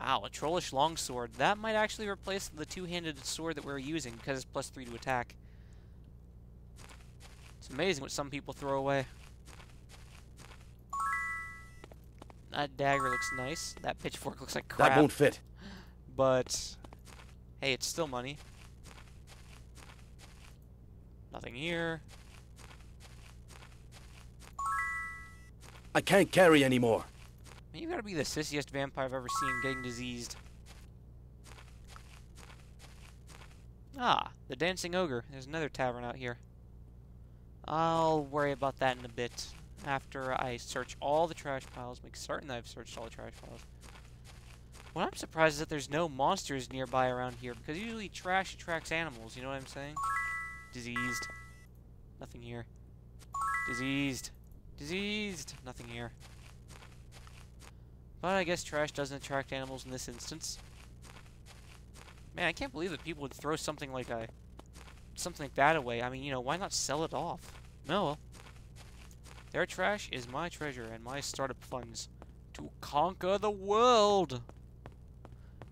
Wow, a trollish longsword. That might actually replace the two-handed sword that we're using because it's +3 to attack. It's amazing what some people throw away. That dagger looks nice. That pitchfork looks like crap. That won't fit. But, hey, it's still money. Nothing here. I can't carry anymore. Man, you gotta be the sissiest vampire I've ever seen getting diseased. Ah, the Dancing Ogre. There's another tavern out here. I'll worry about that in a bit. After I search all the trash piles, make certain that I've searched all the trash piles. What I'm surprised is that there's no monsters nearby around here, because usually trash attracts animals, you know what I'm saying? Diseased. Nothing here. Diseased. Diseased. Nothing here. But I guess trash doesn't attract animals in this instance. Man, I can't believe that people would throw something like that away. I mean, you know, why not sell it off? No, well. Their trash is my treasure and my startup funds to conquer the world.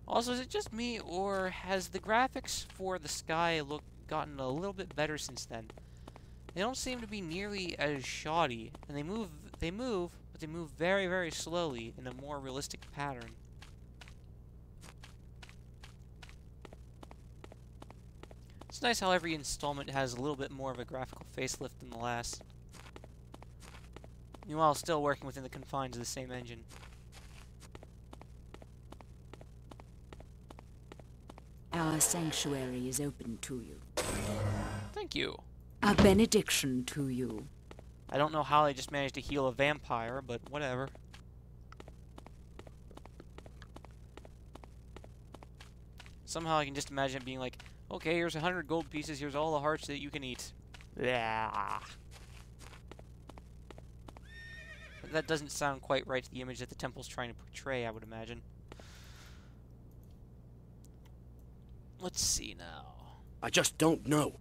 Also, is it just me, or has the graphics for the sky gotten a little bit better since then? They don't seem to be nearly as shoddy, and they move, but they move very, very slowly in a more realistic pattern. It's nice how every installment has a little bit more of a graphical facelift than the last. Meanwhile, still working within the confines of the same engine. Our sanctuary is open to you. Thank you. A benediction to you. I don't know how I just managed to heal a vampire, but whatever. Somehow I can just imagine it being like, okay, here's 100 gold pieces, here's all the hearts that you can eat. Yeah. But that doesn't sound quite right to the image that the temple's trying to portray, I would imagine. Let's see now. I just don't know.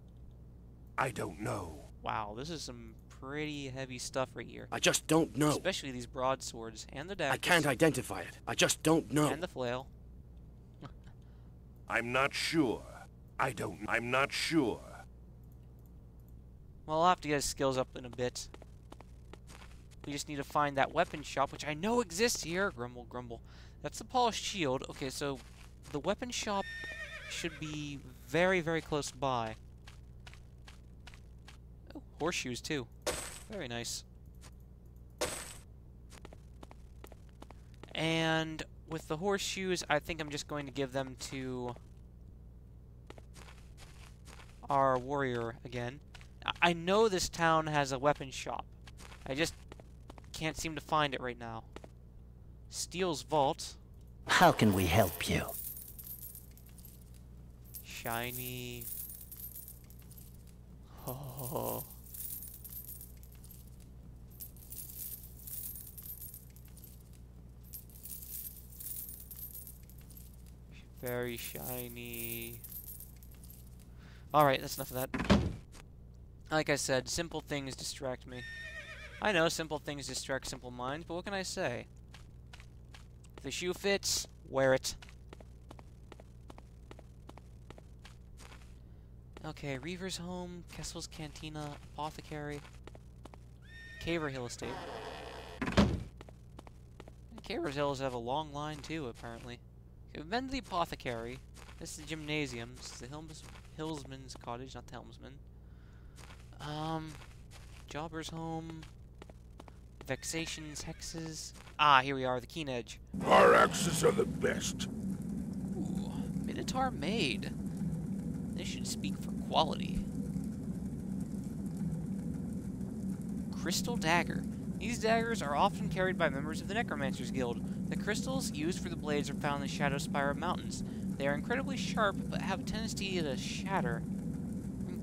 I don't know. Wow, this is some pretty heavy stuff right here. I just don't know. Especially these broadswords and the daggers. I can't identify it. I just don't know. And the flail. I'm not sure. I'm not sure. Well, I'll have to get his skills up in a bit. We just need to find that weapon shop, which I know exists here. Grumble, grumble. That's the polished shield. Okay, so the weapon shop should be very, very close by. Oh, horseshoes, too. Very nice. And with the horseshoes, I think I'm just going to give them to our warrior again. I know this town has a weapon shop. I just can't seem to find it right now. Steel's Vault. How can we help you? Shiny. Oh. Very shiny. Alright, that's enough of that. Like I said, simple things distract me. I know simple things distract simple minds, but what can I say? If the shoe fits, wear it. Okay, Reaver's Home, Kessel's Cantina, Apothecary, Caver Hill Estate. Caver Hills have a long line too, apparently. Okay, we've been to the Apothecary. This is the Gymnasium. This is the Hillsman's Cottage, not the Helmsman. Jobber's Home. Vexations, Hexes. Ah, here we are, the Keen Edge. Our axes are the best. Ooh, Minotaur Maid. This should speak for quality. Crystal Dagger. These daggers are often carried by members of the Necromancer's Guild. The crystals used for the blades are found in the Shadow Spire Mountains. They are incredibly sharp, but have a tendency to shatter.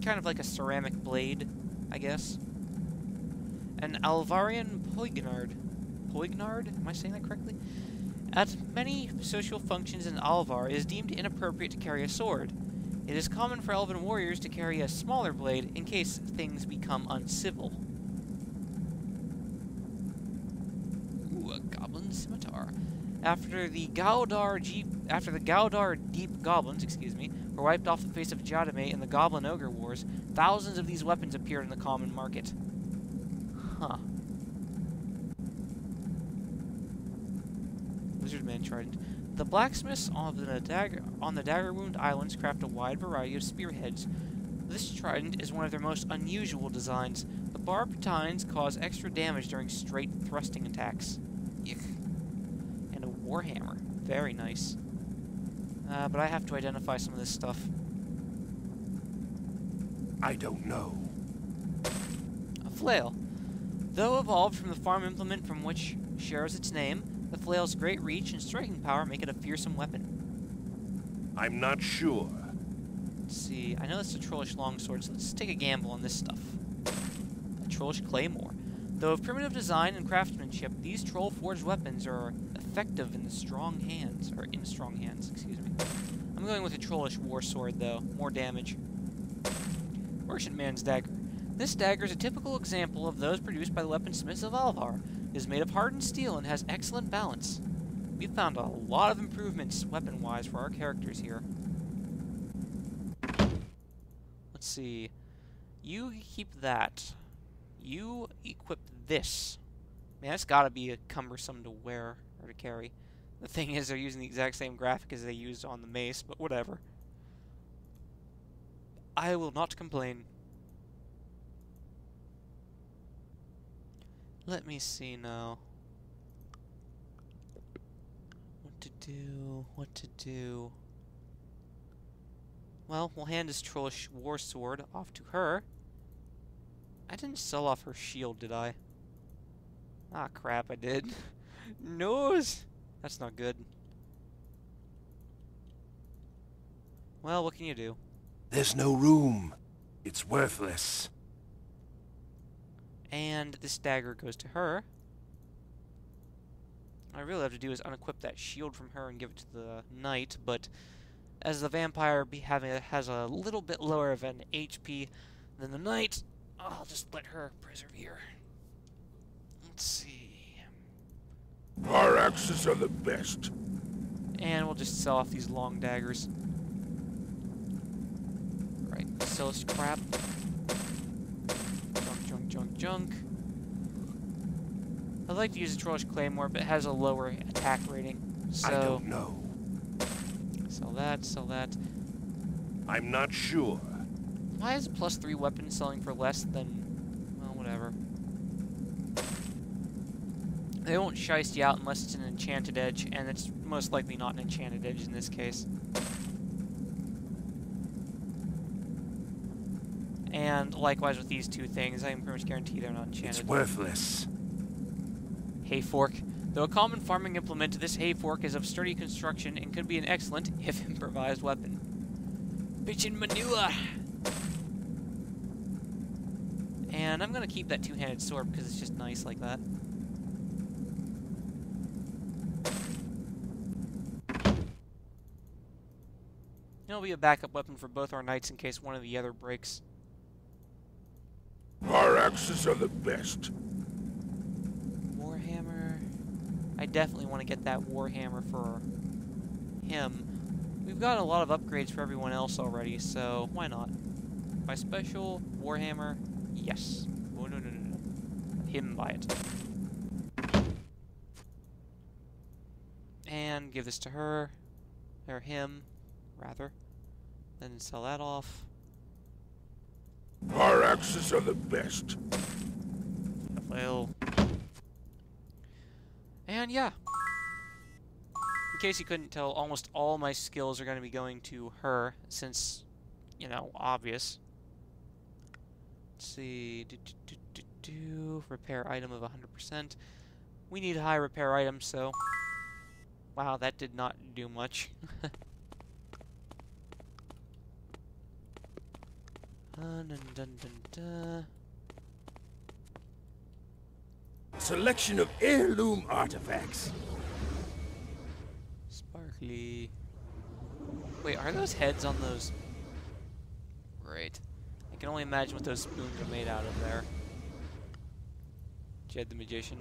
Kind of like a ceramic blade, I guess. An Alvarian Poignard. Poignard? Am I saying that correctly? At many social functions in Alvar, it is deemed inappropriate to carry a sword. It is common for elven warriors to carry a smaller blade in case things become uncivil. Ooh, a goblin scimitar. After the Galdar Deep Goblins, were wiped off the face of Jadame in the Goblin Ogre Wars, thousands of these weapons appeared in the common market. Huh. Wizardman Trident. The blacksmiths on the Daggerwound Islands craft a wide variety of spearheads. This trident is one of their most unusual designs. The barbed tines cause extra damage during straight thrusting attacks. Yuck. And a warhammer. Very nice. But I have to identify some of this stuff. I don't know. A flail. Though evolved from the farm implement from which shares its name, the flail's great reach and striking power make it a fearsome weapon. I'm not sure. Let's see. I know it's a trollish longsword, so let's take a gamble on this stuff. A trollish claymore. Though of primitive design and craftsmanship, these troll-forged weapons are effective in strong hands. I'm going with a trollish war sword, though. More damage. Merchantman's dagger. This dagger is a typical example of those produced by the weaponsmiths of Alvar. It is made of hardened steel and has excellent balance. We've found a lot of improvements, weapon-wise, for our characters here. Let's see. You keep that. You equip this. Man, that's gotta be cumbersome to wear or to carry. The thing is, they're using the exact same graphic as they used on the mace, but whatever. I will not complain. Let me see now. What to do. Well, we'll hand this trollish war sword off to her. I didn't sell off her shield, did I? Ah, crap, I did. Nose! That's not good. Well, what can you do? There's no room. It's worthless. And this dagger goes to her. What I really have to do is unequip that shield from her and give it to the knight, but as the vampire has a little bit lower of an HP than the knight, I'll just let her persevere. Let's see. Our axes are the best. And we'll just sell off these long daggers. Right, sell this crap. Junk. I'd like to use a Trollish Claymore, but it has a lower attack rating. So I don't know. Sell that. I'm not sure. Why is a +3 weapon selling for less than... well, whatever. They won't shiest you out unless it's an enchanted edge, and it's most likely not an enchanted edge in this case. And likewise with these two things, I can pretty much guarantee they're not enchanted. It's worthless. Hay fork. Though a common farming implement, this hay fork is of sturdy construction and could be an excellent, if improvised, weapon. Bitchin' manure! And I'm gonna keep that two-handed sword because it's just nice like that. It'll be a backup weapon for both our knights in case one or the other breaks. Our axes are the best. Warhammer. I definitely want to get that Warhammer for him. We've got a lot of upgrades for everyone else already, so why not? By special, Warhammer, yes. Oh, no. Him buy it. And give this to her. Or him, rather. Then sell that off. Our axes are the best. Well. And yeah. In case you couldn't tell, almost all my skills are going to be going to her, since, you know, obvious. Let's see. Repair item of 100%. We need high repair items, so... wow, that did not do much. Selection of heirloom artifacts. Sparkly. Wait, are those heads on those? Great. I can only imagine what those spoons are made out of there. Jed the Magician.